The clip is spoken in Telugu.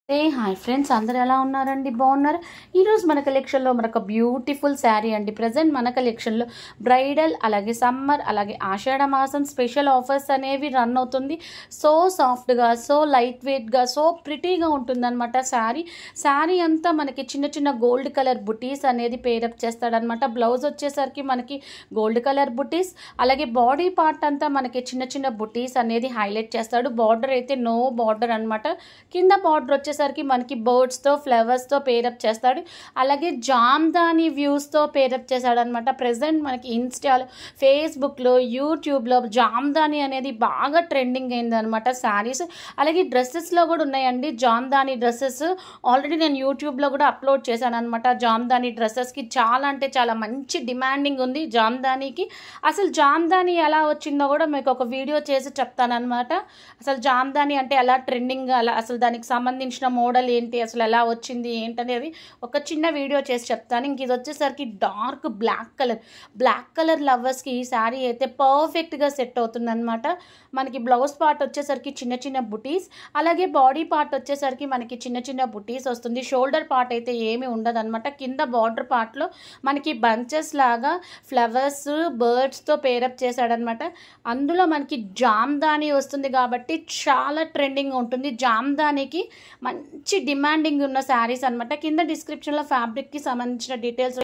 హాయ్ ఫ్రెండ్స్, అందరు ఎలా ఉన్నారండి? బాగున్నారు. ఈరోజు మన కలెక్షన్లో మరొక బ్యూటిఫుల్ శారీ అండి. ప్రజెంట్ మన కలెక్షన్లో బ్రైడల్, అలాగే సమ్మర్, అలాగే ఆషాఢ మాసం స్పెషల్ ఆఫర్స్ అనేవి రన్ అవుతుంది. సో సాఫ్ట్గా, సో లైట్ వెయిట్గా, సో ప్రిటీగా ఉంటుందన్నమాట శారీ అంతా మనకి చిన్న చిన్న గోల్డ్ కలర్ బుటీస్ అనేది పేరప్ చేస్తాడనమాట. బ్లౌజ్ వచ్చేసరికి మనకి గోల్డ్ కలర్ బుటీస్, అలాగే బాడీ పార్ట్ అంతా మనకి చిన్న చిన్న బుటీస్ అనేది హైలైట్ చేస్తాడు. బార్డర్ అయితే నో బార్డర్ అనమాట. కింద బార్డర్ వచ్చేసరికి మనకి బర్డ్స్తో, ఫ్లవర్స్తో పేరప్ చేస్తాడు. అలాగే జామ్దాని వ్యూస్తో పేరప్ చేశాడు అనమాట. ప్రజెంట్ మనకి ఇన్స్టాలో, ఫేస్బుక్లో, యూట్యూబ్లో జామ్దాని అనేది బాగా ట్రెండింగ్ అయింది అనమాట శారీస్. అలాగే డ్రెస్సెస్లో కూడా ఉన్నాయండి జామ్దాని డ్రెస్సెస్. ఆల్రెడీ నేను యూట్యూబ్లో కూడా అప్లోడ్ చేశాను అనమాట. జామ్దాని డ్రెస్సెస్కి చాలా అంటే చాలా మంచి డిమాండింగ్ ఉంది జామ్దానికి. అసలు జామ్దాని ఎలా వచ్చిందో కూడా మీకు ఒక వీడియో చేసి చెప్తానమాట. అసలు జామ్దాని అంటే ఎలా ట్రెండింగ్, అలా అసలు దానికి సంబంధించిన మోడల్ ఏంటి, అసలు ఎలా వచ్చింది ఏంటనేది ఒక చిన్న వీడియో చేసి చెప్తాను. ఇంక ఇది వచ్చేసరికి డార్క్ బ్లాక్ కలర్ లవర్స్కి ఈ శారీ అయితే పర్ఫెక్ట్గా సెట్ అవుతుంది అనమాట. మనకి బ్లౌజ్ పార్ట్ వచ్చేసరికి చిన్న చిన్న బుటీస్, అలాగే బాడీ పార్ట్ వచ్చేసరికి మనకి చిన్న చిన్న బుటీస్ వస్తుంది. షోల్డర్ పార్ట్ అయితే ఏమీ ఉండదు అనమాట. కింద బార్డర్ పార్ట్లో మనకి బంచెస్ లాగా ఫ్లవర్స్, బర్డ్స్తో పేరప్ చేశాడనమాట. అందులో మనకి జామ్దాని వస్తుంది కాబట్టి చాలా ట్రెండింగ్ ఉంటుంది. జామ్దానికి మంచి డిమాండింగ్ ఉన్న శారీస్ అనమాట. కింద డిస్క్రిప్షన్లో ఫ్యాబ్రిక్కి సంబంధించిన డీటెయిల్స్